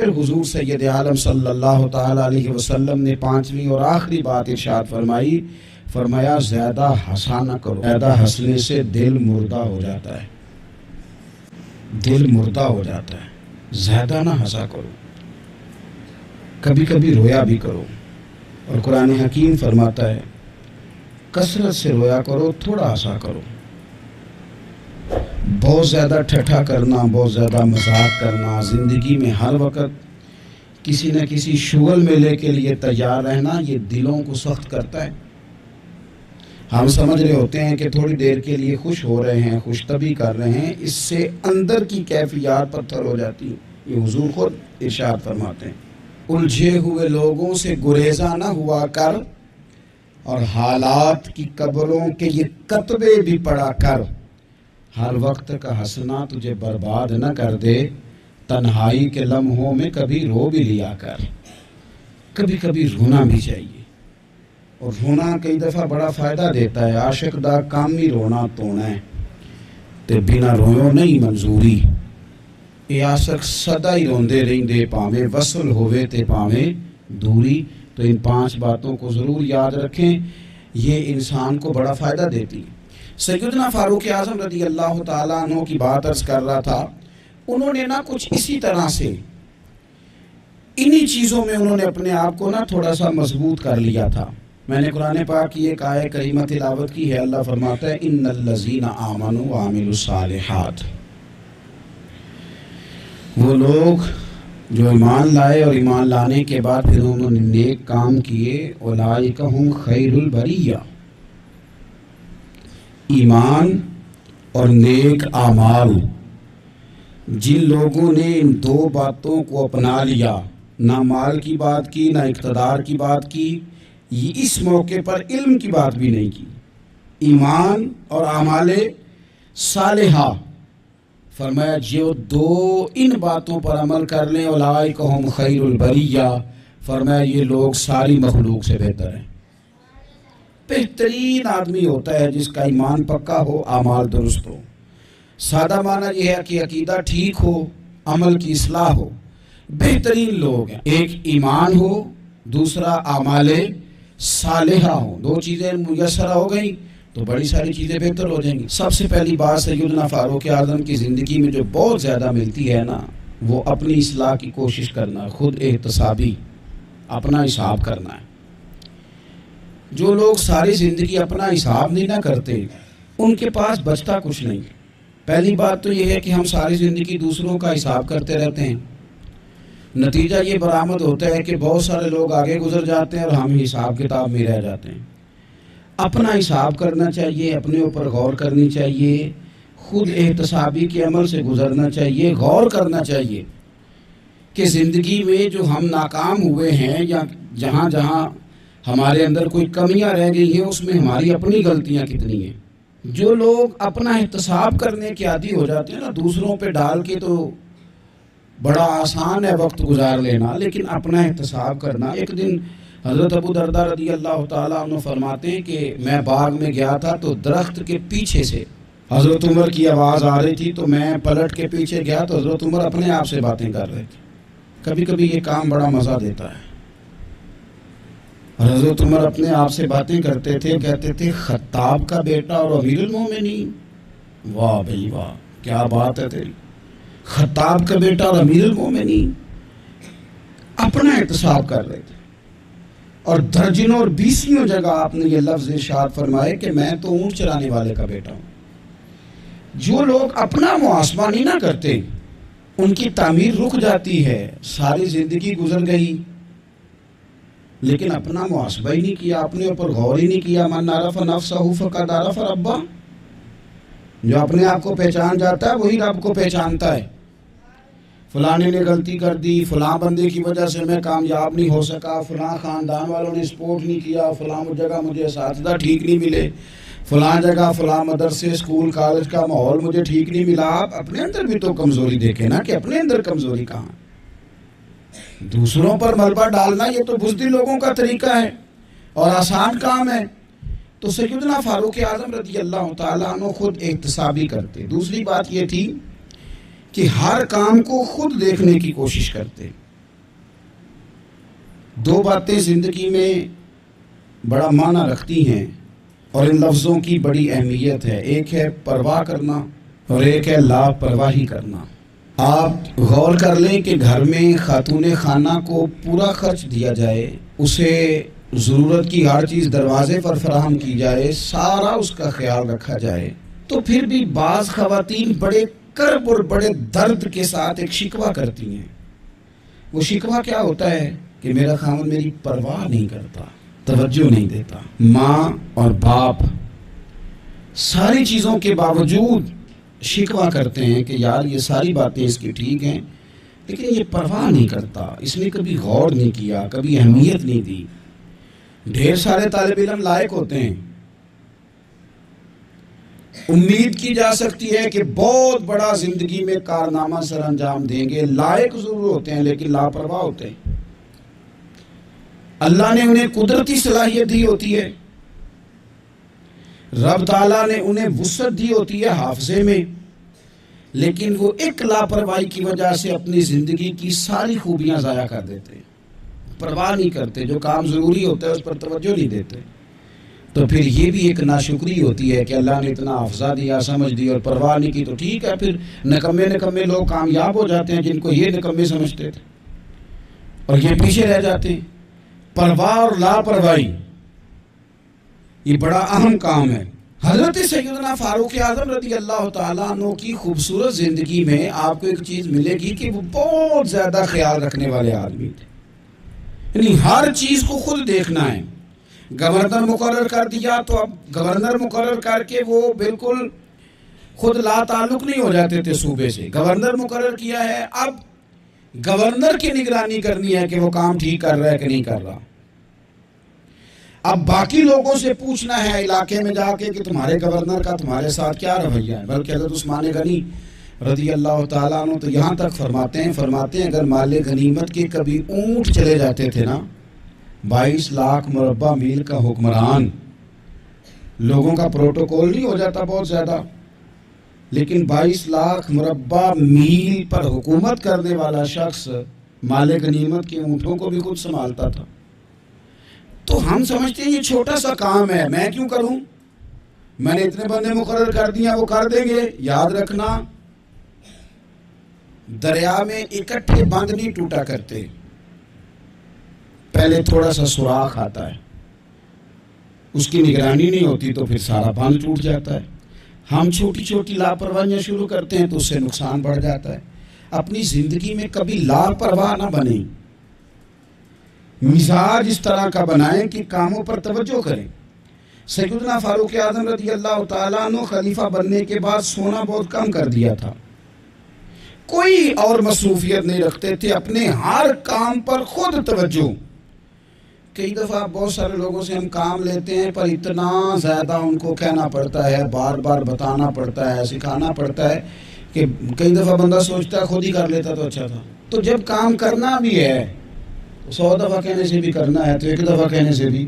پھر حضور سید عالم صلی اللہ تعالی علیہ وسلم نے پانچویں اور آخری بات ارشاد فرمائی، فرمایا زیادہ ہنسا نہ کرو، زیادہ ہنسنے سے دل مردہ ہو جاتا ہے، دل مردہ ہو جاتا ہے، زیادہ نہ ہنسا کرو، کبھی کبھی رویا بھی کرو۔ اور قرآن حکیم فرماتا ہے کثرت سے رویا کرو، تھوڑا ہنسا کرو۔ بہت زیادہ ٹھٹھا کرنا، بہت زیادہ مذاق کرنا، زندگی میں ہر وقت کسی نہ کسی شغل میلے کے لیے تیار رہنا، یہ دلوں کو سخت کرتا ہے۔ ہم سمجھ رہے ہوتے ہیں کہ تھوڑی دیر کے لیے خوش ہو رہے ہیں، خوش طبی کر رہے ہیں، اس سے اندر کی کیفیات پتھر ہو جاتی ہیں۔ یہ حضور خود ارشاد فرماتے ہیں، الجھے ہوئے لوگوں سے گریزاں نہ ہوا کر، اور حالات کی قبروں کے یہ کتبے بھی پڑھا کر۔ ہر وقت کا ہنسنا تجھے برباد نہ کر دے، تنہائی کے لمحوں میں کبھی رو بھی لیا کر۔ کبھی کبھی رونا بھی چاہیے، اور رونا کئی دفعہ بڑا فائدہ دیتا ہے۔ عاشق دا کامی رونا تونا ہے تے بنا رویوں نہیں منظوری۔ اے عاشق سدا ہی روندے رہندے، پاویں وصل ہوئے تے پاویں دوری۔ تو ان 5 باتوں کو ضرور یاد رکھیں، یہ انسان کو بڑا فائدہ دیتی ہے۔ سیدنا فاروق اعظم رضی اللہ تعالیٰ عنہ کی بات عرض کر رہا تھا، انہوں نے کچھ اسی طرح سے انہی چیزوں میں انہوں نے اپنے آپ کو تھوڑا سا مضبوط کر لیا تھا۔ میں نے قرآن پاک کی ایک آیت کریمہ تلاوت کی ہے، اللہ فرماتا ہے ان الذین آمنوا وعملوا الصالحات، وہ لوگ جو ایمان لائے اور ایمان لانے کے بعد پھر انہوں نے نیک کام کیے، اولئک ھم خیر البریہ۔ ایمان اور نیک اعمال، جن لوگوں نے ان 2 باتوں کو اپنا لیا، نہ مال کی بات کی، نہ اقتدار کی بات کی، یہ اس موقع پر علم کی بات بھی نہیں کی، ایمان اور اعمال صالحہ، فرمایا جو 2 ان باتوں پر عمل کر لیں، اولئک ھم خیر البریہ، فرمایا یہ لوگ ساری مخلوق سے بہتر ہیں۔ بہترین آدمی ہوتا ہے جس کا ایمان پکا ہو، اعمال درست ہو۔ سادہ معنی یہ ہے کہ عقیدہ ٹھیک ہو، عمل کی اصلاح ہو۔ بہترین لوگ ہیں، ایک ایمان ہو، دوسرا اعمال صالحہ ہو۔ 2 چیزیں میسر ہو گئیں تو بڑی ساری چیزیں بہتر ہو جائیں گی۔ سب سے پہلی بات سیدنا فاروق اعظم کی زندگی میں جو بہت زیادہ ملتی ہے وہ اپنی اصلاح کی کوشش کرنا، خود احتسابی، اپنا حساب کرنا ہے۔ جو لوگ ساری زندگی اپنا حساب نہیں کرتے، ان کے پاس بچتا کچھ نہیں۔ پہلی بات تو یہ ہے کہ ہم ساری زندگی دوسروں کا حساب کرتے رہتے ہیں، نتیجہ یہ برآمد ہوتا ہے کہ بہت سارے لوگ آگے گزر جاتے ہیں اور ہم حساب کتاب میں رہ جاتے ہیں۔ اپنا حساب کرنا چاہیے، اپنے اوپر غور کرنی چاہیے، خود احتسابی کے عمل سے گزرنا چاہیے، غور کرنا چاہیے کہ زندگی میں جو ہم ناکام ہوئے ہیں یا جہاں جہاں ہمارے اندر کوئی کمیاں رہ گئی ہیں اس میں ہماری اپنی غلطیاں کتنی ہیں۔ جو لوگ اپنا احتساب کرنے کے عادی ہو جاتے ہیں دوسروں پہ ڈال کے تو بڑا آسان ہے وقت گزار لینا، لیکن اپنا احتساب کرنا۔ ایک دن حضرت ابو درداء رضی اللہ تعالیٰ عنہ فرماتے ہیں کہ میں باغ میں گیا تھا تو درخت کے پیچھے سے حضرت عمر کی آواز آ رہی تھی، تو میں پلٹ کے پیچھے گیا تو حضرت عمر اپنے آپ سے باتیں کر رہے تھے۔ کبھی کبھی یہ کام بڑا مزہ دیتا ہے۔ حضرت عمر اپنے آپ سے باتیں کرتے تھے، کہتے تھے خطاب کا بیٹا اور امیر المومنین، واہ بھائی واہ، کیا بات ہے تیری، خطاب کا بیٹا اور امیر المومنین۔ اپنا احتساب کر رہے تھے، اور درجنوں اور 20 جگہ آپ نے یہ لفظ ارشاد فرمائے کہ میں تو اونٹ چرانے والے کا بیٹا ہوں۔ جو لوگ اپنا محاسبہ نہیں کرتے ان کی تعمیر رک جاتی ہے۔ ساری زندگی گزر گئی لیکن اپنا محاسبہ ہی نہیں کیا، اپنے اوپر غور ہی نہیں کیا۔ من عرف نفسہ فقد عرف ربہ، جو اپنے آپ کو پہچان جاتا ہے وہی رب کو پہچانتا ہے۔ فلانے نے غلطی کر دی، فلاں بندے کی وجہ سے میں کامیاب نہیں ہو سکا، فلاں خاندان والوں نے سپورٹ نہیں کیا، فلاں جگہ مجھے اساتذہ ٹھیک نہیں ملے، فلاں جگہ فلاں مدرسے اسکول کالج کا ماحول مجھے ٹھیک نہیں ملا۔ آپ اپنے اندر بھی تو کمزوری دیکھیں کہ اپنے اندر کمزوری کہاں۔ دوسروں پر ملبہ ڈالنا یہ تو بزدل لوگوں کا طریقہ ہے اور آسان کام ہے۔ تو سیدنا فاروق اعظم رضی اللہ تعالیٰ عنہ خود احتسابی کرتے۔ دوسری بات یہ تھی کہ ہر کام کو خود دیکھنے کی کوشش کرتے۔ دو باتیں زندگی میں بڑا معنی رکھتی ہیں اور ان لفظوں کی بڑی اہمیت ہے، ایک ہے پرواہ کرنا اور ایک ہے لاپرواہی کرنا۔ آپ غور کر لیں کہ گھر میں خاتون خانہ کو پورا خرچ دیا جائے، اسے ضرورت کی ہر چیز دروازے پر فراہم کی جائے، سارا اس کا خیال رکھا جائے، تو پھر بھی بعض خواتین بڑے کرب اور بڑے درد کے ساتھ ایک شکوہ کرتی ہیں۔ وہ شکوہ کیا ہوتا ہے کہ میرا خاوند میری پرواہ نہیں کرتا، توجہ نہیں دیتا۔ ماں اور باپ ساری چیزوں کے باوجود شکوہ کرتے ہیں کہ یار یہ ساری باتیں اس کی ٹھیک ہیں، لیکن یہ پرواہ نہیں کرتا، اس نے کبھی غور نہیں کیا، کبھی اہمیت نہیں دی۔ ڈھیر سارے طالب علم لائق ہوتے ہیں، امید کی جا سکتی ہے کہ بہت بڑا زندگی میں کارنامہ سر انجام دیں گے، لائق ضرور ہوتے ہیں لیکن لاپرواہ ہوتے ہیں۔ اللہ نے انہیں قدرتی صلاحیت دی ہوتی ہے، رب تعالیٰ نے انہیں وسعت دی ہوتی ہے حافظے میں، لیکن وہ ایک لاپرواہی کی وجہ سے اپنی زندگی کی ساری خوبیاں ضائع کر دیتے ہیں، پرواہ نہیں کرتے، جو کام ضروری ہوتا ہے اس پر توجہ نہیں دیتے۔ تو پھر یہ بھی ایک ناشکری ہوتی ہے کہ اللہ نے اتنا حافظہ دیا، سمجھ دی اور پرواہ نہیں کی، تو ٹھیک ہے، پھر نکمے لوگ کامیاب ہو جاتے ہیں جن کو یہ نکمے سمجھتے تھے، اور یہ پیچھے رہ جاتے ہیں۔ پرواہ اور لاپرواہی یہ بڑا اہم کام ہے۔ حضرت سیدنا فاروق اعظم رضی اللہ تعالیٰ عنہ کی خوبصورت زندگی میں آپ کو ایک چیز ملے گی کہ وہ بہت زیادہ خیال رکھنے والے آدمی تھے، یعنی ہر چیز کو خود دیکھنا ہے۔ گورنر مقرر کر دیا تو اب گورنر مقرر کر کے وہ بالکل خود لا تعلق نہیں ہو جاتے تھے صوبے سے، گورنر مقرر کیا ہے، اب گورنر کی نگرانی کرنی ہے کہ وہ کام ٹھیک کر رہا ہے کہ نہیں کر رہا۔ اب باقی لوگوں سے پوچھنا ہے علاقے میں جا کے کہ تمہارے گورنر کا تمہارے ساتھ کیا رویہ ہے۔ بلکہ حضرت عثمان غنی رضی اللہ تعالیٰ عنہ تو یہاں تک فرماتے ہیں اگر مال غنیمت کے کبھی اونٹ چلے جاتے تھے نا، 22 لاکھ مربع میل کا حکمران، لوگوں کا پروٹوکول نہیں ہو جاتا بہت زیادہ، لیکن 22 لاکھ مربع میل پر حکومت کرنے والا شخص مال غنیمت کے اونٹوں کو بھی خود سنبھالتا تھا۔ تو ہم سمجھتے ہیں یہ چھوٹا سا کام ہے، میں کیوں کروں، میں نے اتنے بندے مقرر کر دیا وہ کر دیں گے۔ یاد رکھنا، دریا میں اکٹھے بند نہیں ٹوٹا کرتے، پہلے تھوڑا سا سوراخ آتا ہے، اس کی نگرانی نہیں ہوتی تو پھر سارا بند ٹوٹ جاتا ہے۔ ہم چھوٹی چھوٹی لاپرواہیاں شروع کرتے ہیں تو اس سے نقصان بڑھ جاتا ہے۔ اپنی زندگی میں کبھی لاپرواہ نہ بنیں، مزاج اس طرح کا بنائیں کہ کاموں پر توجہ کریں۔ سیدنا فاروق اعظم رضی اللہ تعالیٰ عنہ خلیفہ بننے کے بعد سونا بہت کم کر دیا تھا، کوئی اور مصروفیت نہیں رکھتے تھے، اپنے ہر کام پر خود توجہ۔ کئی دفعہ بہت سارے لوگوں سے ہم کام لیتے ہیں پر اتنا زیادہ ان کو کہنا پڑتا ہے، بار بار بتانا پڑتا ہے، سکھانا پڑتا ہے کہ کئی دفعہ بندہ سوچتا ہے خود ہی کر لیتا تو اچھا تھا۔ تو جب کام کرنا بھی ہے 100 دفعہ کہنے سے بھی کرنا ہے تو ایک دفعہ کہنے سے بھی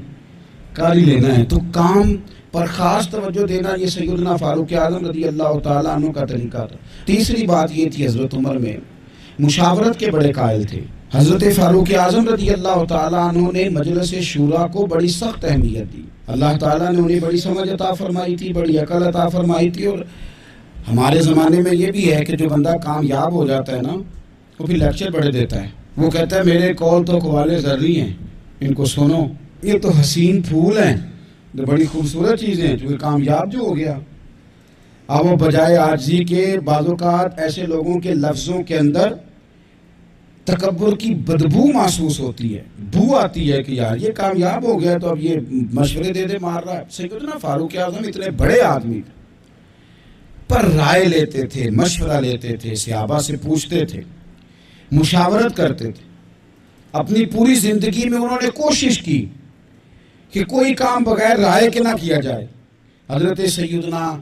کر ہی لینا ہے، تو کام پر خاص توجہ دینا یہ سیدنا فاروق اعظم رضی اللہ تعالیٰ عنہ کا طریقہ تھا۔ تیسری بات یہ تھی، حضرت عمر میں مشاورت کے بڑے قائل تھے۔ حضرت فاروق اعظم رضی اللہ تعالیٰ عنہ نے مجلس شورا کو بڑی سخت اہمیت دی، اللہ تعالیٰ نے انہیں بڑی سمجھ عطا فرمائی تھی، بڑی عقل عطا فرمائی تھی۔ اور ہمارے زمانے میں یہ بھی ہے کہ جو بندہ کامیاب ہو جاتا ہے نا، وہ پھر لیکچر بڑے دیتا ہے، وہ کہتا ہے میرے قول تو قوالِ زرعی ہیں، ان کو سنو، یہ تو حسین پھول ہیں، تو بڑی خوبصورت چیزیں ہیں، جو کامیاب جو ہو گیا۔ اب وہ بجائے عاجزی کے بعض اوقات ایسے لوگوں کے لفظوں کے اندر تکبر کی بدبو محسوس ہوتی ہے، بو آتی ہے کہ یار یہ کامیاب ہو گیا تو اب یہ مشورے دے مار رہا ہے۔ سیدنا فاروق اعظم اتنے بڑے آدمی تھے پر رائے لیتے تھے، مشورہ لیتے تھے، صحابہ سے پوچھتے تھے، مشاورت کرتے تھے۔ اپنی پوری زندگی میں انہوں نے کوشش کی کہ کوئی کام بغیر رائے کے نہ کیا جائے۔ حضرت سیدنا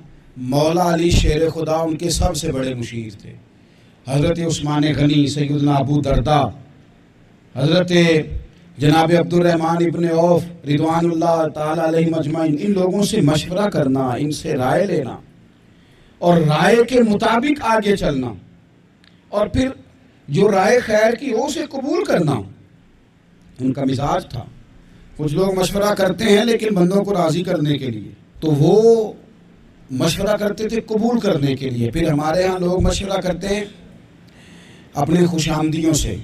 مولا علی شیر خدا ان کے سب سے بڑے مشیر تھے، حضرت عثمان غنی، سیدنا ابو درداء، حضرت جناب عبد الرحمن ابن عوف رضوان اللہ تعالی علیہ مجمعین، ان لوگوں سے مشورہ کرنا، ان سے رائے لینا اور رائے کے مطابق آگے چلنا، اور پھر جو رائے خیر کی ہو اسے قبول کرنا۔ ان کا مزاج تھا. کچھ لوگ مشورہ کرتے ہیں لیکن بندوں کو راضی کرنے کے لیے، تو وہ مشورہ کرتے تھے قبول کرنے کے لیے. پھر ہمارے ہاں لوگ مشورہ کرتے ہیں اپنے خوش آمدیوں سے.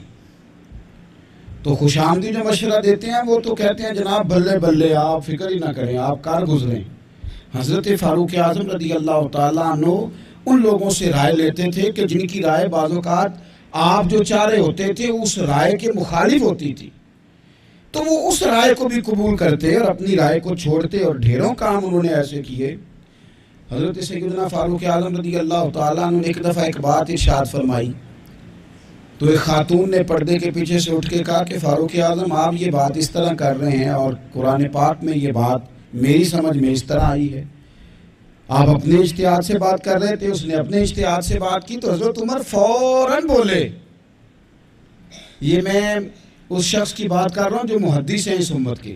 تو خوش آمدی جو مشورہ دیتے ہیں وہ تو کہتے ہیں جناب بلے بلے، آپ فکر ہی نہ کریں، آپ کار گزریں. حضرت فاروق اعظم رضی اللہ تعالیٰ عنہ ان لوگوں سے رائے لیتے تھے کہ جن کی رائے بعض اوقات آپ جو چاہ رہے ہوتے تھے اس رائے کے مخالف ہوتی تھی، تو وہ اس رائے کو بھی قبول کرتے اور اپنی رائے کو چھوڑتے، اور ڈھیروں کام انہوں نے ایسے کیے. حضرت سیدنا فاروق اعظم رضی اللہ تعالیٰ عنہ نے ایک دفعہ ایک بات ارشاد فرمائی. تو ایک خاتون نے پردے کے پیچھے سے اٹھ کے کہا کہ فاروق اعظم آپ یہ بات اس طرح کر رہے ہیں اور قرآن پاک میں یہ بات میری سمجھ میں اس طرح آئی ہے. آپ اپنے اجتہاد سے بات کر رہے تھے، اس نے اپنے اجتہاد سے بات کی. تو حضرت عمر فوراً بولے. یہ میں اس شخص کی بات کر رہا ہوں جو محدث ہیں اس امت کے،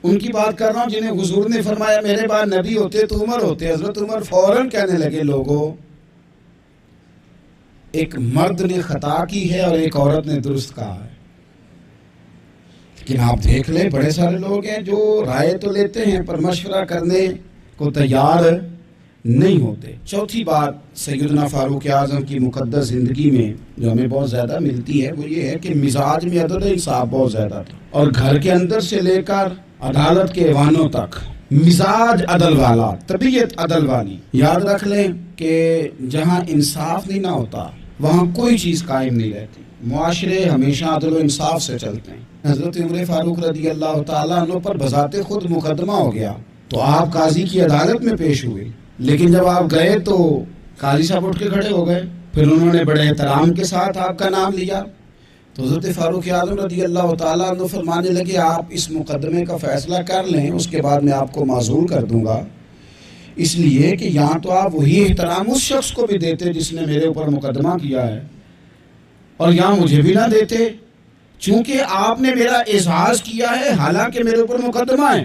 ان کی بات کر رہا ہوں جنہیں حضور نے فرمایا میرے بعد نبی ہوتے تو عمر ہوتے. حضرت عمر فوراً کہنے لگے لوگوں، ایک مرد نے خطا کی ہے اور ایک عورت نے درست کہا ہے. لیکن آپ دیکھ لیں بڑے سارے لوگ ہیں جو رائے تو لیتے ہیں پر مشورہ کرنے کو تیار نہیں ہوتے. چوتھی بات سیدنا فاروق اعظم کی مقدس زندگی میں جو ہمیں بہت زیادہ ملتی ہے وہ یہ ہے کہ مزاج میں عدل و انصاف بہت زیادہ تھا، اور گھر کے اندر سے لے کر عدالت کے ایوانوں تک مزاج عدل والا، طبیعت عدل والی. یاد رکھ لیں کہ جہاں انصاف نہیں نہ ہوتا وہاں کوئی چیز قائم نہیں رہتی. معاشرے ہمیشہ عدل و انصاف سے چلتے ہیں. حضرت عمر فاروق رضی اللہ تعالیٰ عنہ پر بذات خود مقدمہ ہو گیا تو آپ قاضی کی عدالت میں پیش ہوئے، لیکن جب آپ گئے تو قاضی صاحب اٹھ کے کھڑے ہو گئے. پھر انہوں نے بڑے احترام کے ساتھ آپ کا نام لیا. تو حضرت فاروق اعظم رضی اللہ تعالیٰ عنہ فرمانے لگے آپ اس مقدمے کا فیصلہ کر لیں، اس کے بعد میں آپ کو معزول کر دوں گا. اس لیے کہ یہاں تو آپ وہی احترام اس شخص کو بھی دیتے جس نے میرے اوپر مقدمہ کیا ہے، اور یہاں مجھے بھی نہ دیتے چونکہ آپ نے میرا اعزاز کیا ہے حالانکہ میرے اوپر مقدمہ ہے.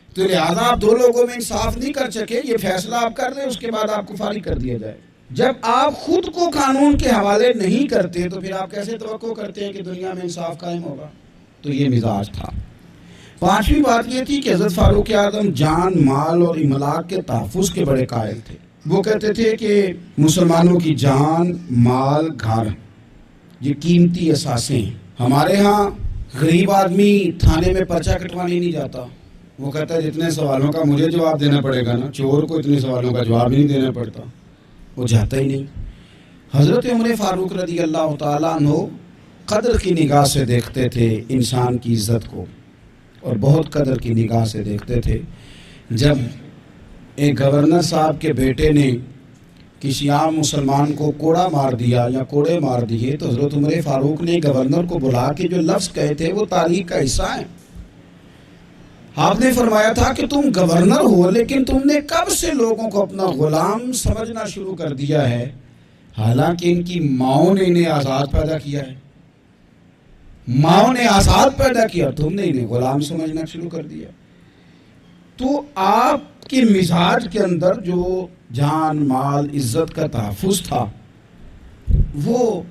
تو لہٰذا آپ دو لوگوں میں انصاف نہیں کر سکے، یہ فیصلہ آپ کر لیں، اس کے بعد آپ کو فارغ کر دیا جائے. جب آپ خود کو قانون کے حوالے نہیں کرتے تو پھر آپ کیسے توقع کرتے ہیں کہ دنیا میں انصاف قائم ہوگا؟ تو یہ مزاج تھا. پانچویں بات یہ تھی کہ حضرت فاروق اعظم جان، مال اور املاک کے تحفظ کے بڑے قائل تھے. وہ کہتے تھے کہ مسلمانوں کی جان، مال، گھر یہ قیمتی اثاثے ہیں. ہمارے ہاں غریب آدمی تھانے میں پرچہ کٹوانے نہیں جاتا. وہ کہتا ہے جتنے سوالوں کا مجھے جواب دینا پڑے گا نا، چور کو اتنے سوالوں کا جواب ہی نہیں دینا پڑتا، وہ جاتا ہی نہیں. حضرت عمر فاروق رضی اللہ تعالیٰ عنہ قدر کی نگاہ سے دیکھتے تھے انسان کی عزت کو، اور بہت قدر کی نگاہ سے دیکھتے تھے. جب ایک گورنر صاحب کے بیٹے نے کسی عام مسلمان کو کوڑا مار دیا یا کوڑے مار دیے تو حضرت عمر فاروق نے گورنر کو بلا کے جو لفظ کہے تھے وہ تاریخ کا حصہ ہیں. آپ نے فرمایا تھا کہ تم گورنر ہو لیکن تم نے کب سے لوگوں کو اپنا غلام سمجھنا شروع کر دیا ہے، حالانکہ ان کی ماؤں نے انہیں آزاد پیدا کیا ہے. ماؤں نے آزاد پیدا کیا، تم نے انہیں غلام سمجھنا شروع کر دیا. تو آپ کے مزاج کے اندر جو جان، مال، عزت کا تحفظ تھا وہ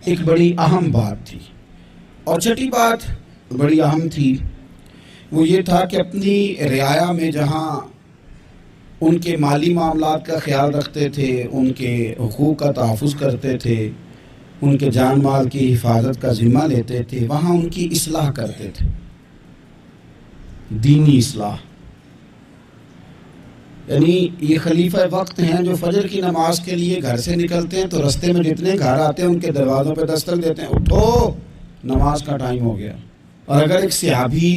ایک بڑی اہم بات تھی. اور چھٹی بات بڑی اہم تھی وہ یہ تھا کہ اپنی رعایا میں جہاں ان کے مالی معاملات کا خیال رکھتے تھے، ان کے حقوق کا تحفظ کرتے تھے، ان کے جان مال کی حفاظت کا ذمہ لیتے تھے، وہاں ان کی اصلاح کرتے تھے، دینی اصلاح. یعنی یہ خلیفہ وقت ہیں جو فجر کی نماز کے لیے گھر سے نکلتے ہیں تو رستے میں جتنے گھر آتے ہیں ان کے دروازوں پہ دستک دیتے ہیں، اٹھو نماز کا ٹائم ہو گیا. اور اگر ایک صحابی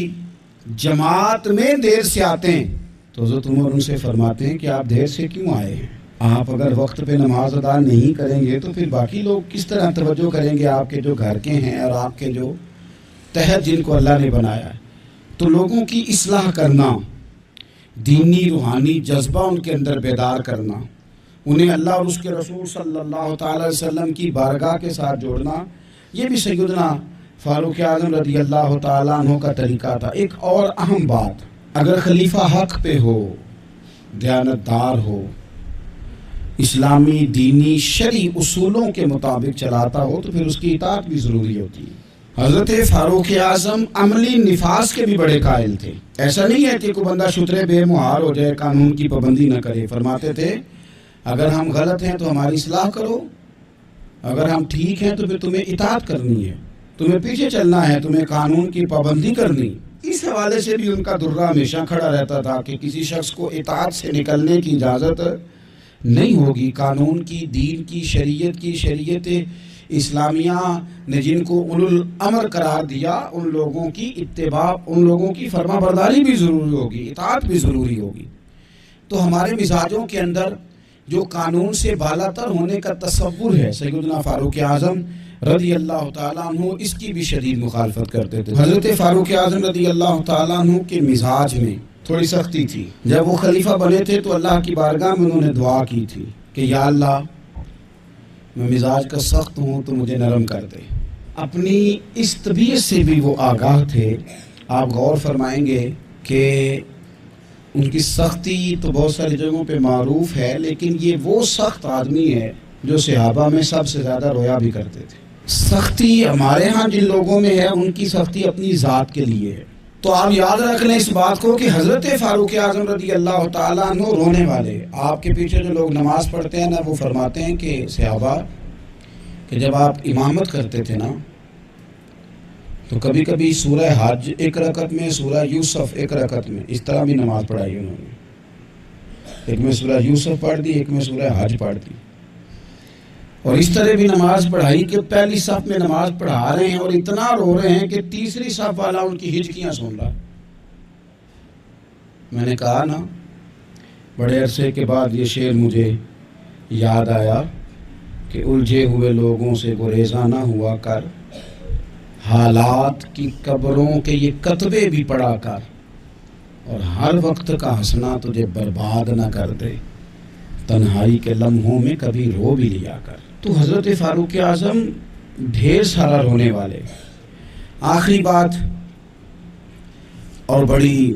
جماعت میں دیر سے آتے ہیں تو حضرت عمر ان سے فرماتے ہیں کہ آپ دیر سے کیوں آئے ہیں؟ آپ اگر وقت پہ نماز ادا نہیں کریں گے تو پھر باقی لوگ کس طرح توجہ کریں گے آپ کے جو گھر کے ہیں اور آپ کے جو تحت جن کو اللہ نے بنایا ہے. تو لوگوں کی اصلاح کرنا، دینی روحانی جذبہ ان کے اندر بیدار کرنا، انہیں اللہ اور اس کے رسول صلی اللہ تعالی علیہ وسلم کی بارگاہ کے ساتھ جوڑنا، یہ بھی سیدنا فاروق اعظم رضی اللہ تعالیٰ عنہ کا طریقہ تھا. ایک اور اہم بات، اگر خلیفہ حق پہ ہو، دیانتدار ہو، اسلامی دینی شرعی اصولوں کے مطابق چلاتا ہو تو پھر اس کی اطاعت بھی ضروری ہوتی ہے. حضرت فاروق اعظم عملی نفاذ کے بھی بڑے قائل تھے. ایسا نہیں ہے کہ کوئی بندہ شترے بے مہار ہو جائے، قانون کی پابندی نہ کرے. فرماتے تھے اگر ہم غلط ہیں تو ہماری اصلاح کرو، اگر ہم ٹھیک ہیں تو پھر تمہیں اطاعت کرنی ہے، تمہیں پیچھے چلنا ہے، تمہیں قانون کی پابندی کرنی. اس حوالے سے بھی ان کا درہ ہمیشہ کھڑا رہتا تھا کہ کسی شخص کو اطاعت سے نکلنے کی اجازت نہیں ہوگی. قانون کی، دین کی، شریعت اسلامیہ نے جن کو اولو الامر قرار دیا، ان لوگوں کی اتباع، ان لوگوں کی فرما برداری بھی ضروری ہوگی، اطاعت بھی ضروری ہوگی. تو ہمارے مزاجوں کے اندر جو قانون سے بالا تر ہونے کا تصور ہے، سیدنا فاروق اعظم رضی اللہ تعالیٰ عنہ اس کی بھی شدید مخالفت کرتے تھے. حضرت فاروق اعظم رضی اللہ تعالیٰ عنہ کے مزاج میں تھوڑی سختی تھی. جب وہ خلیفہ بنے تھے تو اللہ کی بارگاہ میں انہوں نے دعا کی تھی کہ یا اللہ میں مزاج کا سخت ہوں تو مجھے نرم کر دے. اپنی اس طبیعت سے بھی وہ آگاہ تھے. آپ غور فرمائیں گے کہ ان کی سختی تو بہت ساری جگہوں پہ معروف ہے، لیکن یہ وہ سخت آدمی ہے جو صحابہ میں سب سے زیادہ رویا بھی کرتے تھے. سختی ہمارے ہاں جن لوگوں میں ہے، ان کی سختی اپنی ذات کے لیے ہے. تو آپ یاد رکھ لیں اس بات کو کہ حضرت فاروق اعظم رضی اللہ تعالیٰ عنہ رونے والے. آپ کے پیچھے جو لوگ نماز پڑھتے ہیں نا، وہ فرماتے ہیں کہ صحابہ کہ جب آپ امامت کرتے تھے نا تو کبھی کبھی سورہ حج ایک رکعت میں، سورہ یوسف ایک رکعت میں، اس طرح بھی نماز پڑھائی انہوں نے. ایک میں سورہ یوسف پڑھ دی، ایک میں سورہ حج پڑھ دی، اور اس طرح بھی نماز پڑھائی کہ پہلی صف میں نماز پڑھا رہے ہیں اور اتنا رو رہے ہیں کہ تیسری صف والا ان کی ہچکیاں سن رہا. میں نے کہا نا، بڑے عرصے کے بعد یہ شعر مجھے یاد آیا کہ الجھے ہوئے لوگوں سے گریزاں نہ ہوا کر، حالات کی قبروں کے یہ کتبے بھی پڑھا کر، اور ہر وقت کا ہنسنا تجھے برباد نہ کر دے، تنہائی کے لمحوں میں کبھی رو بھی لیا کر. تو حضرت فاروق اعظم ڈھیر سارا رونے والے. آخری بات اور بڑی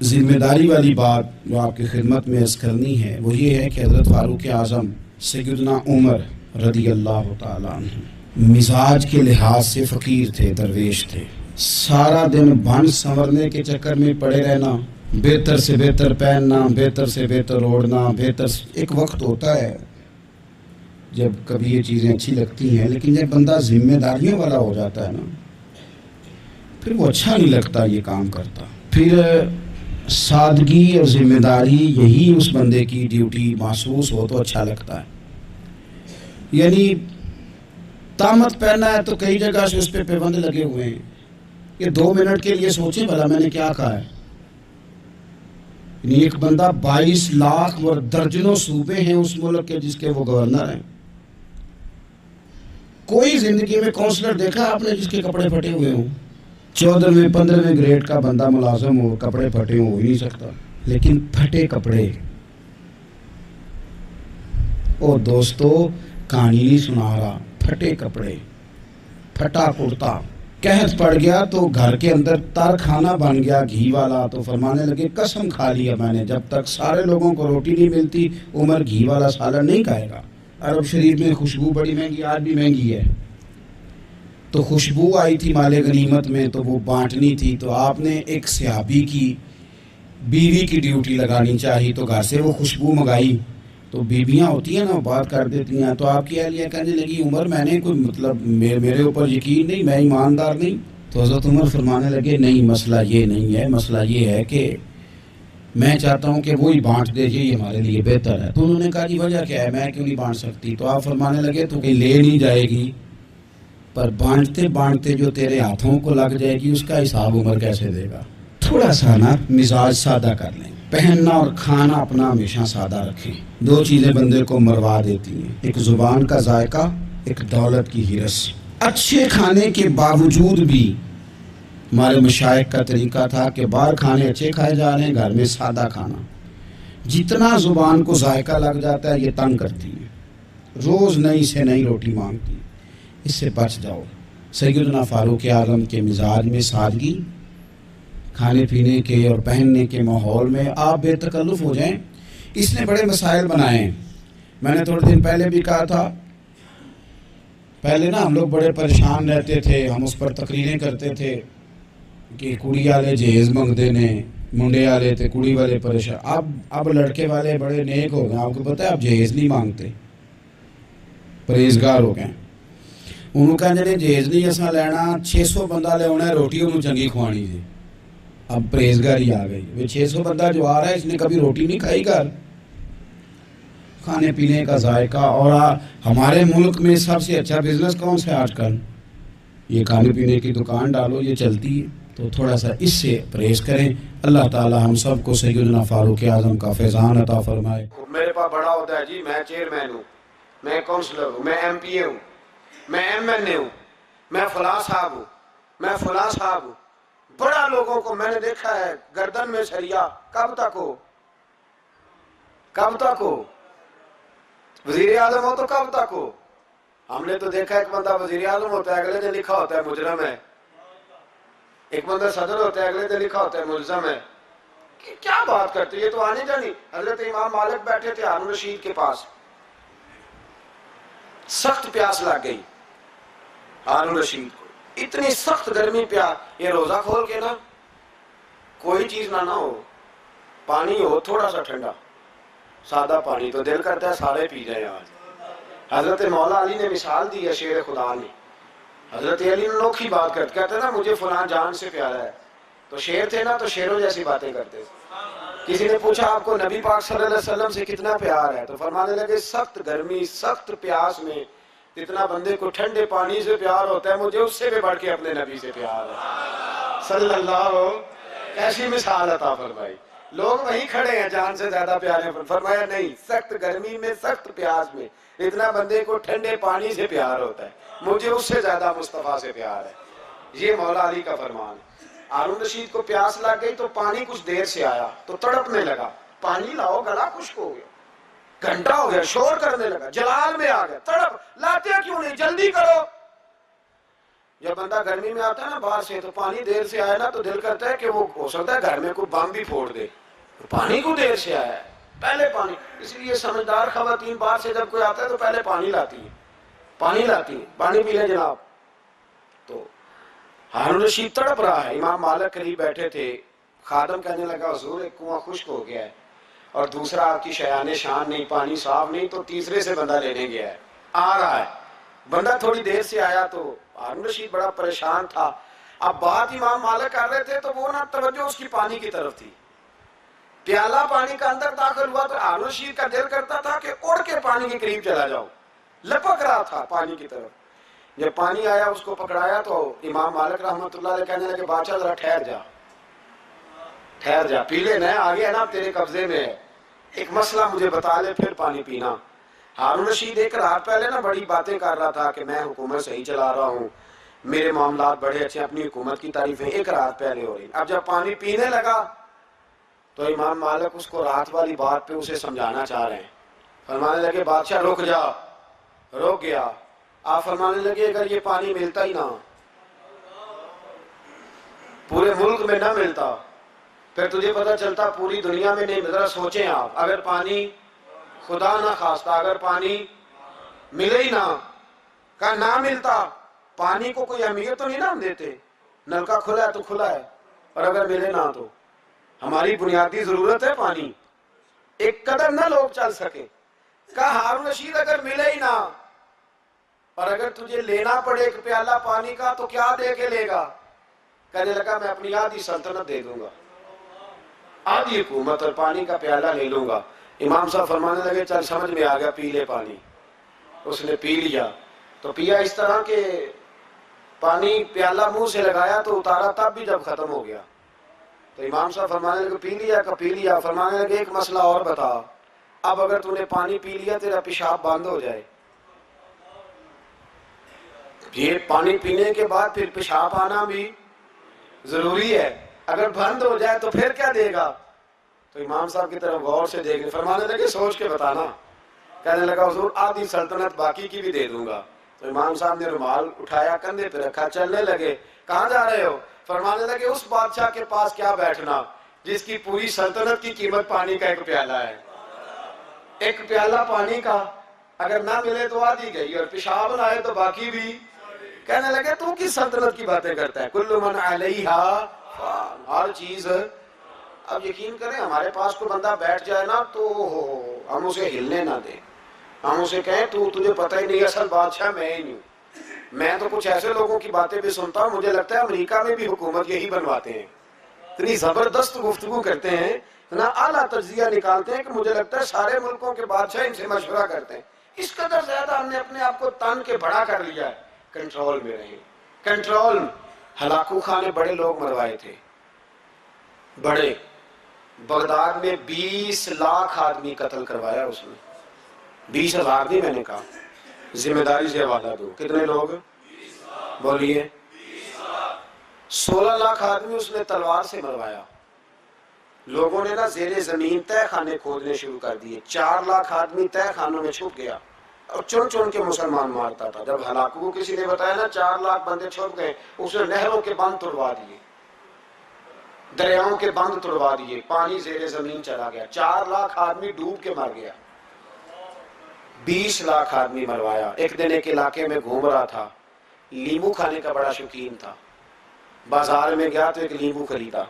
ذمہ داری والی بات جو آپ کی خدمت میں عرض کرنی ہے وہ یہ ہے کہ حضرت فاروق اعظم سیدنا عمر رضی اللہ تعالیٰ عنہ مزاج کے لحاظ سے فقیر تھے، درویش تھے. سارا دن بھن سنورنے کے چکر میں پڑے رہنا، بہتر سے بہتر پہننا، بہتر سے بہتر اوڑھنا، ایک وقت ہوتا ہے جب کبھی یہ چیزیں اچھی لگتی ہیں، لیکن جب بندہ ذمہ داریوں والا ہو جاتا ہے نا، پھر وہ اچھا نہیں لگتا یہ کام کرتا. پھر سادگی اور ذمہ داری یہی اس بندے کی ڈیوٹی محسوس ہو تو اچھا لگتا ہے. یعنی طامت پہننا ہے تو کئی جگہ سے اس پہ پابند لگے ہوئے ہیں کہ 2 منٹ کے لیے سوچیں بھلا میں نے کیا کہا ہے. یعنی ایک بندہ 22 لاکھ اور درجنوں صوبے ہیں اس ملک کے جس کے وہ گورنر ہیں. کوئی زندگی میں کونسلر دیکھا آپ نے جس کے کپڑے پھٹے ہوئے ہوں؟ 14ویں 15ویں گریڈ کا بندہ ملازم ہو، کپڑے پھٹے ہو ہی نہیں سکتا. لیکن پھٹے کپڑے، او دوستو کہانی نہیں سنا رہا، پھٹے کپڑے، پھٹا کرتا، قحط پڑ گیا تو گھر کے اندر تر کھانا بن گیا گھی والا، تو فرمانے لگے قسم کھا لیا میں نے جب تک سارے لوگوں کو روٹی نہیں ملتی عمر گھی والا سالن نہیں کھائے گا. عرب شریف میں خوشبو بڑی مہنگی، آج بھی مہنگی ہے، تو خوشبو آئی تھی مال غنیمت میں تو وہ بانٹنی تھی. تو آپ نے ایک صحابی کی بیوی کی ڈیوٹی لگانی چاہی تو گھر سے وہ خوشبو منگائی. تو بیویاں ہوتی ہیں نا وہ بات کر دیتی ہیں. تو آپ کی اہلیہ کہنے لگی عمر میں نے کوئی مطلب میرے اوپر یقین نہیں، میں ایماندار نہیں. تو حضرت عمر فرمانے لگے نہیں مسئلہ یہ نہیں ہے، مسئلہ یہ ہے کہ میں چاہتا ہوں کہ وہی بانٹ دے، یہ ہمارے لیے بہتر ہے. تو انہوں نے کہا جی وجہ کیا ہے، میں کیوں نہیں بانٹ سکتی؟ تو آپ فرمانے لگے تو کہیں لے نہیں جائے گی، پر بانٹتے بانٹتے جو تیرے ہاتھوں کو لگ جائے گی اس کا حساب عمر کیسے دے گا؟ تھوڑا سا نا مزاج سادہ کر لیں، پہننا اور کھانا اپنا ہمیشہ سادہ رکھیں. 2 چیزیں بندے کو مروا دیتی ہیں، ایک زبان کا ذائقہ، ایک دولت کی ہرس. اچھے کھانے کے باوجود بھی ہمارے مشائخ کا طریقہ تھا کہ باہر کھانے اچھے کھائے جا رہے ہیں، گھر میں سادہ کھانا. جتنا زبان کو ذائقہ لگ جاتا ہے یہ تنگ کرتی ہے، روز نئی سے نئی روٹی مانگتی ہے، اس سے بچ جاؤ. سیدنا فاروق اعظم کے مزاج میں سادگی، کھانے پینے کے اور پہننے کے ماحول میں آپ بے تکلف ہو جائیں. اس نے بڑے مسائل بنائے ہیں. میں نے تھوڑے دن پہلے بھی کہا تھا پہلے نا ہم لوگ بڑے پریشان رہتے تھے، ہم اس پر تقریریں کرتے تھے کہ کڑی والے جہیز منگتے نے، منڈے والے تھے کڑی والے پریشان۔ اب لڑکے والے بڑے نیک ہو گئے، آپ کو پتہ ہے اب جہیز نہیں مانگتے، پرہیزگار ہو گئے۔ انہوں کہتے ہیں جہیز نہیں اساں لینا، 600 بندہ لے ہونا ہے، روٹی انہوں چنگی کھوانی جی۔ اب پرہیزگاری آ گئی، 600 بندہ جو آ رہا ہے اس نے کبھی روٹی نہیں کھائی گھر۔ کھانے پینے کا ذائقہ، اور ہمارے ملک میں سب سے اچھا بزنس کون سا ہے آج کل؟ یہ کھانے پینے کی دکان ڈالو، یہ چلتی ہے۔ تو تھوڑا سا اس سے پرہیز کریں۔ اللہ تعالی ہم سب کو سیدنا فاروق اعظم کا فیضان عطا فرمائے۔ میرے پاس بڑا ہوتا ہے جی، میں چیئرمین ہوں، میں کونسلر ہوں، میں ایم پی اے ہوں، میں ایم این اے ہوں، میں فلاں صاحب ہوں، میں فلاں صاحب ہوں۔ بڑا لوگوں کو میں نے دیکھا ہے گردن میں سریا، کب تک ہو؟ کب تک ہو؟ وزیر اعظم ہو تو کب تک ہو؟ ہم نے تو دیکھا ایک بندہ وزیر اعظم ہوتا ہے، اگلے دن لکھا ہوتا ہے مجرم ہے۔ ایک بندہ صدر ہوتا ہے، اگلے دن لکھا ہوتا ہے ملزم ہے۔ کیا بات کرتے؟ یہ تو آنے جانی۔ حضرت امام مالک بیٹھے تھے ہارون رشید کے پاس، سخت پیاس لگ گئی ہارون رشید کو، اتنی سخت گرمی پیاس، یہ روزہ کھول کے نا کوئی چیز نہ ہو، پانی ہو تھوڑا سا ٹھنڈا سادہ پانی، تو دل کرتا ہے سارے پی جائیں آج۔ حضرت مولا علی نے مثال دی ہے شیر خدا نے۔ حضرت علی نے انوکھی بات کرتے، کہتے نا مجھے فلاں جان سے پیارا ہے، تو شیر تھے نا تو شیروں جیسی باتیں کرتے تھے۔ کسی نے پوچھا آپ کو نبی پاک صلی اللہ علیہ وسلم سے کتنا پیار ہے، تو فرمانے لگے سخت گرمی سخت پیاس میں جتنا بندے کو ٹھنڈے پانی سے پیار ہوتا ہے، مجھے اس سے بھی بڑھ کے اپنے نبی سے پیار ہے صلی اللہ۔ کیسی مثال عطا فرمائی۔ لوگ وہیں کھڑے ہیں جان سے زیادہ پیارے، فرمایا نہیں، سخت گرمی میں سخت پیاس میں اتنا بندے کو ٹھنڈے پانی سے پیار ہوتا ہے، مجھے اس سے زیادہ مصطفیٰ سے پیار ہے۔ یہ مولا علی کا فرمان ہے۔ ہارون رشید کو پیاس لگ گئی تو پانی کچھ دیر سے آیا تو تڑپنے لگا، پانی لاؤ گلا خشک ہو گیا، گھنٹہ ہو گیا، شور کرنے لگا، جلال میں آ گیا، تڑپ، لاتے کیوں نہیں، جلدی کرو۔ جب بندہ گرمی میں آتا ہے نا باہر سے تو پانی دیر سے آیا نا تو دل کرتا ہے کہ وہ ہو سکتا ہے گھر میں کوئی بم بھی پھوڑ دے، پانی کو دیر سے آیا ہے، پہلے پانی۔ اس لیے سمجھدار خواتین باہر سے جب کوئی آتا ہے تو پہلے پانی لاتی ہے، پانی لاتی ہے، پانی پی لیں جناب۔ تو ہارون رشید تڑپ رہا ہے، امام مالک قریب بیٹھے تھے، خادم کہنے لگا حضور ایک کنواں خشک ہو گیا ہے اور دوسرا آپ کی شایان شان نہیں، پانی صاف نہیں، تو تیسرے سے بندہ لینے گیا ہے، آ رہا ہے۔ بندہ تھوڑی دیر سے آیا تو ہارون رشید بڑا پریشان تھا۔ اب بات امام مالک کر رہے تھے تو وہ نہ توجہ اس کی پانی کی طرف تھی، پیالہ پانی کا اندر داخل ہوا تو ہارون رشید کا دل کرتا تھا کہ اڑ کے پانی کے قریب چلا جاؤ، لپک رہا تھا پانی کی طرف۔ جب پانی آیا اس کو پکڑایا تو امام مالک رحمۃ اللہ علیہ کہنے لگے بادشاہ ذرا ٹھہر جا، ٹھہر جا، پی لینا ہے، آگے ہے نا تیرے قبضے میں ہے، ایک مسئلہ مجھے بتا لے پھر پانی پینا۔ ہارون رشید ایک رات پہلے نا بڑی باتیں کر رہا تھا کہ میں حکومت صحیح چلا رہا ہوں، میرے معاملات بڑے اچھے، اپنی حکومت کی تعریفیں ایک رات پہلے ہو رہی۔ اب جب پانی پینے لگا تو امام مالک اس کو رات والی بات پہ اسے سمجھانا چاہ رہے ہیں، فرمانے لگے بادشاہ رک جا، رک گیا۔ آپ فرمانے لگے اگر یہ پانی ملتا ہی نہ، پورے ملک میں نہ ملتا، پھر تجھے پتہ چلتا پوری دنیا میں نہیں، ذرا سوچیں آپ، اگر پانی خدا نہ خواستہ اگر پانی ملے ہی نہ، کہا نہ ملتا، پانی کو کوئی اہمیت تو نہیں نا ہم دیتے، نلکا کھلا ہے تو کھلا ہے، اور اگر ملے نہ تو ہماری بنیادی ضرورت ہے پانی، ایک قدم نہ لوگ چل سکے۔ کہا ہارون رشید اگر ملے ہی نہ اور اگر تجھے لینا پڑے ایک پیالہ پانی کا تو کیا دے کے لے گا؟ کہنے لگا میں اپنی آدھی سلطنت دے دوں گا، آدھی حکومت اور پانی کا پیالہ لے لوں گا۔ امام صاحب فرمانے لگے چل سمجھ میں آ گیا، پی لے پانی۔ اس نے پی لیا تو پیا اس طرح کہ پانی پیالہ منہ سے لگایا تو اتارا تب بھی جب ختم ہو گیا تو امام صاحب فرمانے لگے پی لیا کا پی لیا، فرمانے لگے ایک مسئلہ اور بتا، اب اگر تو نے پانی پی لیا تیرا پیشاب بند ہو جائے، یہ پانی پینے کے بعد پھر پیشاب آنا بھی ضروری ہے، اگر بند ہو جائے تو پھر کیا دے گا؟ تو امام صاحب کی طرف غور سے دیکھ، فرمانے لگے سوچ کے بتانا۔ کہنے لگا حضور آدھی سلطنت باقی کی بھی دے دوں گا۔ تو امام صاحب نے رومال اٹھایا کندھے پہ رکھا، چلنے لگے۔ کہاں جا رہے ہو؟ فرمانے لگے اس بادشاہ کے پاس کیا بیٹھنا جس کی پوری سلطنت کی قیمت پانی کا ایک پیالہ ہے، ایک پیالہ پانی کا اگر نہ ملے تو آدھی گئی، اور پیشاب نہ آئے تو باقی بھی۔ کہنے لگے تو کس سلطنت کی باتیں کرتا ہے، کل من علیہا فان، ہر چیز۔ اب یقین کریں ہمارے پاس کوئی بندہ بیٹھ جائے نا تو ہم اسے ہلنے نہ دیں، ہم اسے کہیں تو تجھے پتہ ہی نہیں اصل بادشاہ میں ہی نہیں ہوں۔ میں تو کچھ ایسے لوگوں کی باتیں بھی سنتا ہوں، مجھے لگتا ہے امریکہ میں بھی حکومت یہی بنواتے ہیں، اتنی زبردست گفتگو کرتے ہیں، اتنا اعلیٰ تجزیہ نکالتے ہیں کہ مجھے لگتا ہے سارے ملکوں کے بادشاہ ان سے مشورہ کرتے ہیں۔ اس قدر زیادہ ہم نے اپنے آپ کو تن کے بڑا کر لیا ہے، کنٹرول میں رہیں، کنٹرول۔ ہلاکو خان نے بڑے لوگ مروائے تھے، بڑے، بغداد میں 20 لاکھ آدمی قتل کروایا اس نے، 20,000 نہیں، میں نے کہا ذمہ داری سے حوالہ دو، کتنے لوگ بولیے؟ 16 لاکھ آدمی اس نے تلوار سے مروایا۔ لوگوں نے نا زیر زمین تہ خانے کھودنے شروع کر دیے، 4 لاکھ آدمی تہ خانوں میں چھپ گیا اور چن چن کے مسلمان مارتا تھا۔ جب ہلاکو کو کسی نے بتایا نا 4 لاکھ بندے چھپ گئے، اس نے نہروں کے بند توڑوا دیے، دریاؤں کے بند توڑوا دیے، پانی زیر زمین چلا گیا، 4 لاکھ آدمی ڈوب کے مر گیا، 20 لاکھ آدمی مروایا۔ ایک دن ایک علاقے میں گھوم رہا تھا، لیمو کھانے کا بڑا شوقین تھا، بازار میں گیا تو ایک لیمو خریدا۔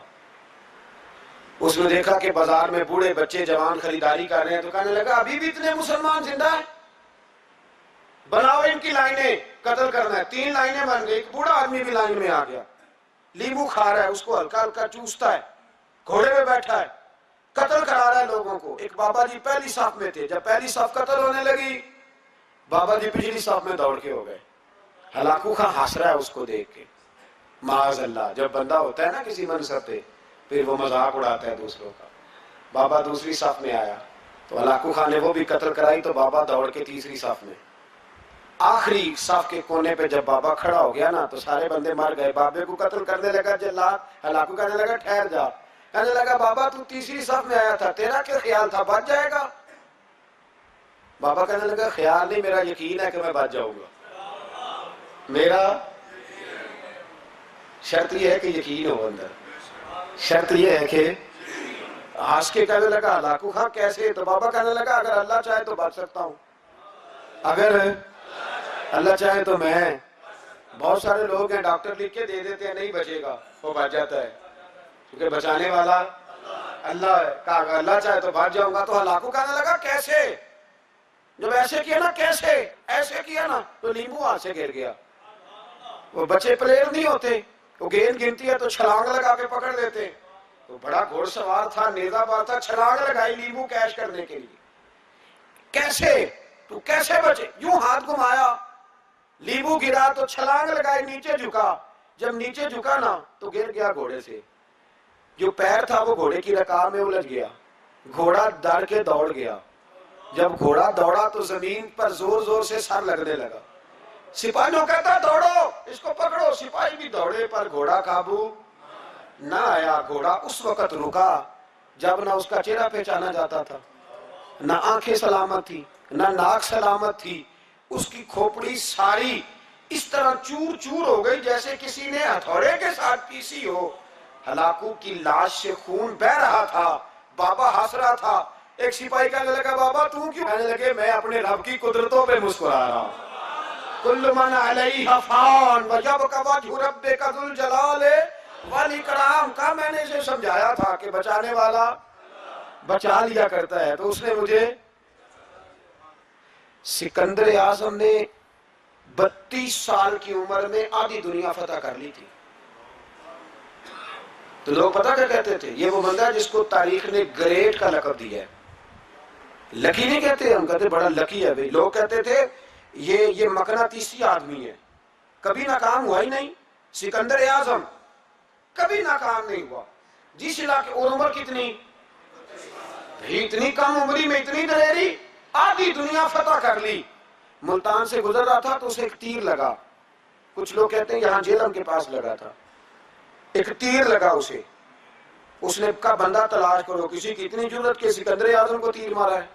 اس نے دیکھا کہ بازار میں بوڑھے بچے جوان خریداری کر رہے ہیں، تو کہنے لگا ابھی بھی اتنے مسلمان زندہ ہیں، بناؤ ان کی لائنیں، قتل کرنا ہے۔ 3 لائنیں بن گئی، ایک بوڑھا آدمی بھی لائن میں آ گیا، لیمو کھا رہا ہے، اس کو ہلکا ہلکا چوستا ہے، گھوڑے پہ بیٹھا ہے، قتل کرا رہا ہے لوگوں کو۔ ایک بابا جی پہلی صف میں تھے، جب پہلی صف قتل ہونے لگی، بابا جی پچھلی صف میں دوڑ کے ہو گئے۔ ہلاکو خان ہنس رہا ہے اس کو دیکھ کے، معاذ اللہ، جب بندہ ہوتا ہے نا کسی منصب پہ پھر وہ مذاق اڑاتا ہے دوسروں کا۔ بابا دوسری صف میں آیا تو ہلاکو خان نے وہ بھی قتل کرائی، تو بابا دوڑ کے تیسری صف میں، آخری صف کے کونے پہ جب بابا کھڑا ہو گیا نا تو سارے بندے مر گئے۔ بابے کو قتل کرنے لگا جلاد، ہلاکو کہنے لگا ٹھہر جا، کہنے لگا بابا تو تیسری صف میں آیا تھا، تیرا کیا خیال تھا بچ جائے گا؟ بابا کہنے لگا خیال نہیں، میرا یقین ہے کہ میں بچ جاؤں گا، میرا شرط یہ ہے کہ یقین ہو اندر، شرط یہ ہے کہ ہنس کے کہنے لگا ہلاکو خان کیسے؟ تو بابا کہنے لگا اگر اللہ چاہے تو بچ سکتا ہوں، اگر اللہ چاہے تو میں۔ بہت سارے لوگ ہیں ڈاکٹر لکھ کے دے دیتے ہیں نہیں بچے گا، وہ بچ جاتا ہے کیونکہ بچانے والا اللہ ہے۔ کہا اگر اللہ چاہے تو بچ جاؤں گا۔ تو ہلاکو کہنے لگا کیسے؟ جب ایسے کیا نا، کیسے ایسے کیا نا، تو لیمو ہاتھ سے گر گیا۔ وہ بچے پلیر نہیں ہوتے، وہ گیند گنتی ہے تو چھلانگ لگا کے پکڑ لیتے، تو بڑا گھوڑ سوار تھا، نیزہ بار تھا، چھلانگ لگائی لیمو کیش کرنے کے لیے۔ کیسے؟ تو کیسے بچے؟ یوں ہاتھ گھمایا، لیمو گرا تو چھلانگ لگائی، نیچے جھکا، جب نیچے جھکا نا تو گر گیا گھوڑے سے، جو پیر تھا وہ گھوڑے کی رکاب میں الجھ گیا، گھوڑا ڈر کے دوڑ گیا۔ جب گھوڑا دوڑا تو زمین پر زور زور سے سر لگنے لگا، سپاہیوں کہتا دوڑو اس کو پکڑو، سپاہی بھی دوڑے پر گھوڑا قابو نہ آیا۔ گھوڑا اس وقت رکا جب نہ اس کا چہرہ پہچانا جاتا تھا، نہ آنکھیں سلامت تھی، نہ ناک سلامت تھی، اس کی کھوپڑی ساری اس طرح چور چور ہو گئی جیسے کسی نے ہتھوڑے کے ساتھ پیسی ہو۔ ہلاکو کی لاش سے خون بہ رہا تھا، بابا ہنس رہا تھا۔ ایک سپاہی کہنے لگا بابا تو کیوں؟ کہنے لگے میں اپنے رب کی قدرتوں پہ مسکرا رہا ہوں۔ کل من علیہا فان ویبقی وجہ ربک ذو الجلال والاکرام۔ کا میں نے اسے سمجھایا تھا کہ بچانے والا بچا لیا کرتا ہے، تو اس نے مجھے۔ سکندر اعظم نے 32 سال کی عمر میں آدھی دنیا فتح کر لی تھی، تو لوگ پتہ کیا کہتے تھے؟ یہ وہ بندہ ہے جس کو تاریخ نے گریٹ کا لقب دیا ہے۔ لکی نہیں کہتے، ہم کہتے بڑا لکی ہے بھائی۔ لوگ کہتے تھے یہ مقناطیسی آدمی ہے، کبھی ناکام ہوا ہی نہیں۔ سکندر اعظم کبھی ناکام نہیں ہوا، جس علاقے، اور عمر کتنی، اتنی کم عمری میں اتنی دلیری، آدھی دنیا فتح کر لی۔ ملتان سے گزر رہا تھا تو اسے ایک تیر لگا، کچھ لوگ کہتے ہیں یہاں جہلم کے پاس لگا تھا، ایک تیر لگا اسے۔ اس نے کہا بندہ تلاش کرو، کسی کی اتنی جرت کہ سکندر اعظم کو تیر مارا ہے،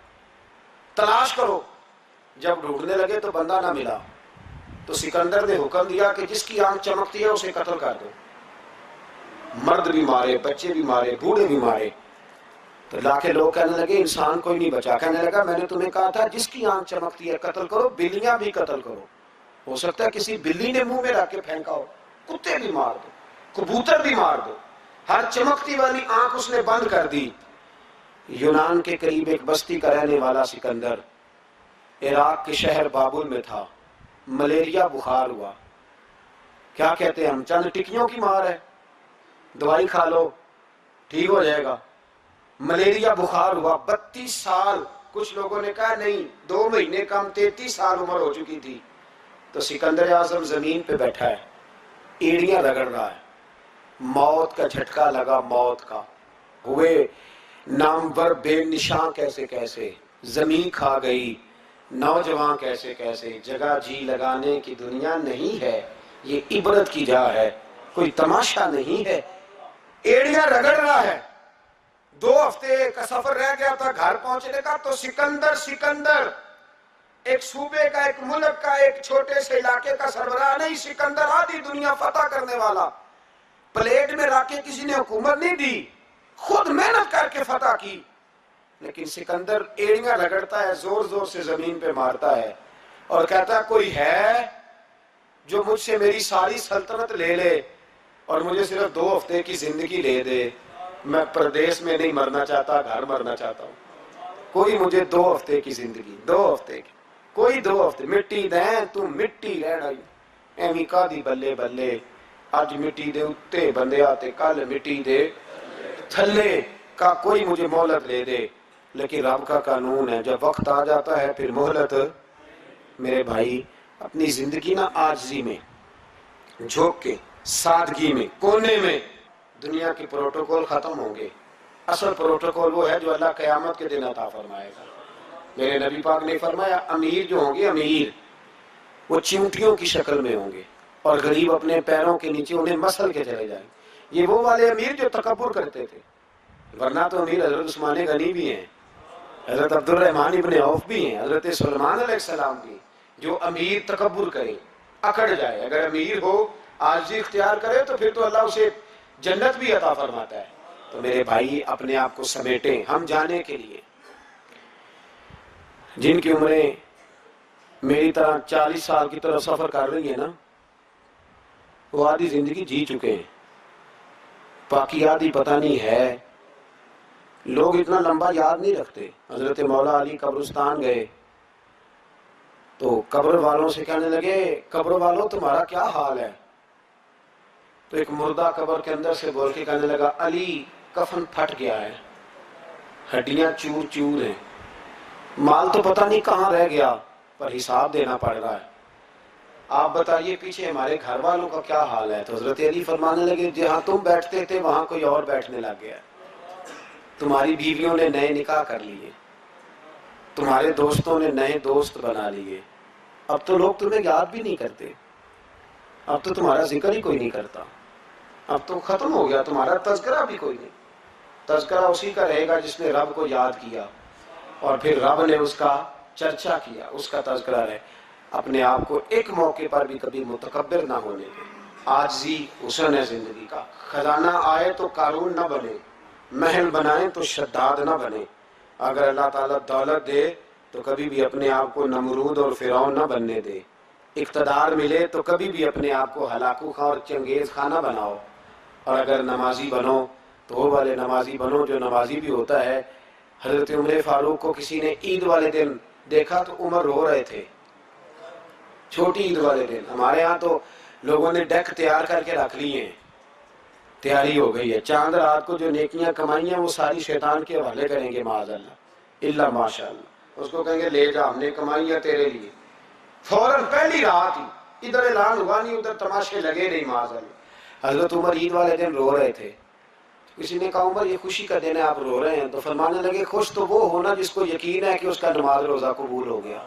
تلاش کرو۔ جب ڈھونڈنے لگے تو بندہ نہ ملا، تو سکندر نے حکم دیا کہ جس کی آنکھ چمکتی ہے اسے قتل کر دو۔ مرد بھی مارے، بچے بھی مارے، بوڑھے بھی مارے۔ تو لا کے لوگ کہنے لگے انسان کوئی نہیں بچا. کہنے لگا میں نے تمہیں کہا تھا جس کی آنکھ چمکتی ہے قتل کرو, بلیاں بھی قتل کرو. ہو سکتا ہے کسی بلی نے منہ میں رکھ کے پھینکا ہو, کتے بھی مار دو, کبوتر بھی مار دو. ہر چمکتی والی آنکھ اس نے بند کر دی. یونان کے قریب ایک بستی کا رہنے والا سکندر عراق کے شہر بابل میں تھا. ملیریا بخار ہوا. کیا کہتے ہیں ہم, چند ٹکیوں کی مار ہے, دوائی کھا لو ٹھیک ہو جائے گا. ملیریا بخار ہوا. 32 سال, کچھ لوگوں نے کہا نہیں 2 مہینے کم, 33 سال عمر ہو چکی تھی. تو سکندر اعظم زمین پہ بیٹھا ہے, ایڑیاں رگڑ رہا ہے. موت کا جھٹکا لگا, موت کا. ہوئے نامور بے نشاں کیسے کیسے, زمین کھا گئی. نوجوان کیسے کیسے, جگہ جی لگانے کی دنیا نہیں ہے, یہ عبرت کی جا ہے, کوئی تماشا نہیں ہے. ایڑیاں رگڑ رہا ہے. 2 ہفتے کا سفر رہ گیا تھا گھر پہنچنے کا. تو سکندر ایک صوبے کا, ایک ملک کا, ایک چھوٹے سے علاقے کا سربراہ نہیں. سکندر آدھی دنیا فتح کرنے والا. پلیٹ میں رکھ کے کسی نے حکومت نہیں دی, خود محنت کر کے فتح کی. لیکن سکندر ایڑیاں رگڑتا ہے, زور زور سے زمین پہ مارتا ہے اور کہتا ہے کوئی ہے جو مجھ سے میری ساری سلطنت لے لے اور مجھے صرف 2 ہفتے کی زندگی لے دے. میں پردیس میں نہیں مرنا چاہتا, گھر مرنا چاہتا ہوں. کوئی مجھے 2 ہفتے کی زندگی, 2 ہفتے کی, کوئی 2 ہفتے. مٹی دیں تو مٹی رہنا ایویں کا دی بلے بلے. اج مٹی دے اتے بندے آتے, کل مٹی دے تھلے کا, کوئی مجھے مہلت لے دے. لیکن رب کا قانون ہے, جب وقت آ جاتا ہے پھر مہلت. میرے بھائی اپنی زندگی نا عاجزی میں, جھوک کے, سادگی میں, کونے میں. دنیا کی پروٹوکول ختم ہوں گے. اصل پروٹوکول وہ ہے جو اللہ قیامت کے دن عطا فرمائے گا. میرے نبی پاک نے فرمایا امیر جو ہوں گے, امیر وہ چیونٹیوں کی شکل میں ہوں گے اور غریب اپنے پیروں کے نیچے انہیں مسل کے چلے جائیں. یہ وہ والے امیر جو تکبر کرتے تھے, ورنہ تو امیر حضرت عثمان غنی بھی ہیں, حضرت عبد الرحمن ابن عوف بھی ہیں, حضرت سلیمان علیہ السلام بھی. جو امیر تکبر کرے, اکڑ جائے, اگر امیر ہو عاجزی اختیار کرے تو پھر تو اللہ اسے جنت بھی عطا فرماتا ہے. تو میرے بھائی اپنے آپ کو سمیٹیں. ہم جانے کے لیے جن کی عمریں میری طرح 40 سال کی طرف سفر کر رہی ہیں نا, وہ آدھی زندگی جی چکے ہیں, باقی آدھی پتہ نہیں ہے. لوگ اتنا لمبا یاد نہیں رکھتے. حضرت مولا علی قبرستان گئے تو قبر والوں سے کہنے لگے قبر والوں تمہارا کیا حال ہے. تو ایک مردہ قبر کے اندر سے بول کے کہنے لگا علی کفن پھٹ گیا ہے, ہڈیاں چور چور ہیں, مال تو پتہ نہیں کہاں رہ گیا پر حساب دینا پڑ رہا ہے. آپ بتائیے پیچھے ہمارے گھر والوں کا کیا حال ہے. تو حضرت علی فرمانے لگے جہاں تم بیٹھتے تھے وہاں کوئی اور بیٹھنے لگ گیا. تمہاری بیویوں نے نئے نکاح کر لیے, تمہارے دوستوں نے نئے دوست بنا لیے. اب تو لوگ تمہیں یاد بھی نہیں کرتے, اب تو تمہارا ذکر ہی کوئی نہیں کرتا. اب تو ختم ہو گیا, تمہارا تذکرہ بھی کوئی نہیں. تذکرہ اسی کا رہے گا جس نے رب کو یاد کیا اور پھر رب نے اس کا چرچا کیا, اس کا تذکرہ رہے. اپنے آپ کو ایک موقع پر بھی کبھی متکبر نہ ہونے دیں. عاجزی حسن ہے زندگی کا. خزانہ آئے تو قارون نہ بنے, محل بنائیں تو شداد نہ بنے. اگر اللہ تعالیٰ دولت دے تو کبھی بھی اپنے آپ کو نمرود اور فرعون نہ بننے دے. اقتدار ملے تو کبھی بھی اپنے آپ کو ہلاکو خاں اور چنگیز خان نہ بناؤ. اور اگر نمازی بنو تو وہ والے نمازی بنو جو نمازی بھی ہوتا ہے. حضرت عمر فاروق کو کسی نے عید والے دن دیکھا تو عمر رو رہے تھے, چھوٹی عید والے دن. ہمارے ہاں تو لوگوں نے ڈیک تیار کر کے رکھ لی ہیں, تیاری ہو گئی ہے. چاند رات کو جو نیکیاں کمائی ہیں وہ ساری شیطان کے حوالے کریں گے معاذ اللہ الا ماشاء اللہ. اس کو کہیں گے لے جا, ہم نے کمائی ہے تیرے لیے. فوراً پہلی رات ہی ادھر اعلان ہوا نہیں, ادھر تماشے لگے نہیں معاذ اللہ. حضرت عمر عید والے دن رو رہے تھے. کسی نے کہا عمر یہ خوشی کا دن ہے آپ رو رہے ہیں. تو فرمانے لگے خوش تو وہ ہونا جس کو یقین ہے کہ اس کا نماز روزہ قبول ہو گیا.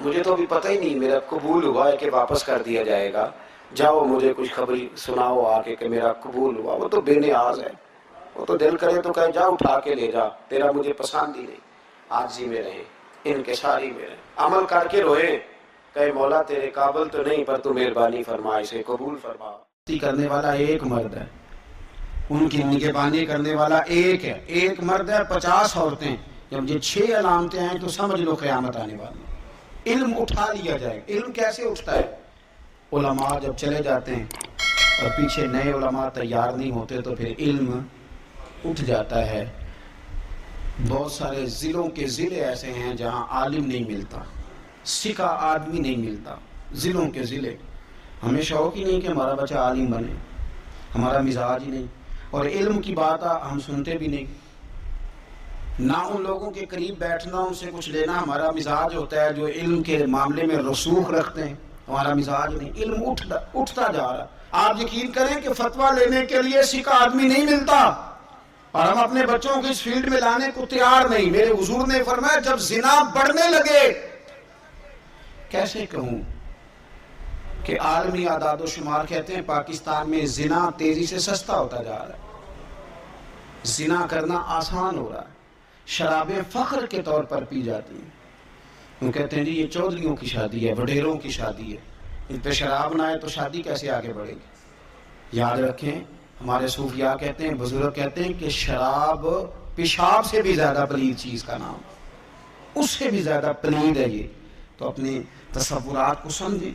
مجھے تو ابھی پتہ ہی نہیں میرا قبول ہوا ہے کہ واپس کر دیا جائے گا. جاؤ مجھے کچھ خبر سناؤ آ کے کہ میرا قبول ہوا. وہ تو بے نیاز ہے, وہ تو دل کرے تو کہے جا اٹھا کے لے جا, تیرا مجھے پسند ہی نہیں. عاجزی میں رہیں, انکساری میں رہیں, عمل کر کے روئیں, کہے مولا تیرے قابل تو نہیں پر تو مہربانی فرما, اسے قبول فرما. کرنے والا ایک مرد ہے, ان کی نگہبانی کرنے والا ایک ہے، ایک مرد ہے 50 عورتیں. جب یہ 6 علامتیں ہیں تو سمجھ لو قیامت آنے والی. علم اٹھا لیا جائے. علم کیسے اٹھتا ہے؟ علماء جب چلے جاتے ہیں اور پیچھے نئے علماء تیار نہیں ہوتے تو پھر علم اٹھ جاتا ہے. بہت سارے ضلعوں کے ضلع ایسے ہیں جہاں عالم نہیں ملتا، سکھا آدمی نہیں ملتا. ضلعوں کے ضلع. ہمیں شوق ہی نہیں کہ ہمارا بچہ عالم بنے، ہمارا مزاج ہی نہیں. اور علم کی بات ہم سنتے بھی نہیں، نہ ان لوگوں کے قریب بیٹھنا، ان سے کچھ لینا. ہمارا مزاج ہوتا ہے جو علم کے معاملے میں رسوخ رکھتے ہیں، ہمارا مزاج نہیں. علم اٹھتا جا رہا. آپ یقین کریں کہ فتویٰ لینے کے لیے سکھا آدمی نہیں ملتا، اور ہم اپنے بچوں کو اس فیلڈ میں لانے کو تیار نہیں. میرے حضور نے فرمایا جب زنا بڑھنے لگے، کیسے کہوں کہ عالمی اعداد و شمار کہتے ہیں پاکستان میں زنا تیزی سے سستا ہوتا جا رہا ہے، زنا کرنا آسان ہو رہا ہے. شرابیں فخر کے طور پر پی جاتی ہیں. وہ کہتے ہیں جی یہ چودھریوں کی شادی ہے، وڈیروں کی شادی ہے، ان پہ شراب نہ آئے تو شادی کیسے آگے بڑھے گی. یاد رکھیں ہمارے صوفیاء کہتے ہیں، بزرگ کہتے ہیں کہ شراب پیشاب سے بھی زیادہ پلید چیز کا نام، اس سے بھی زیادہ پلید ہے یہ. تو اپنے تصورات کو سمجھیں.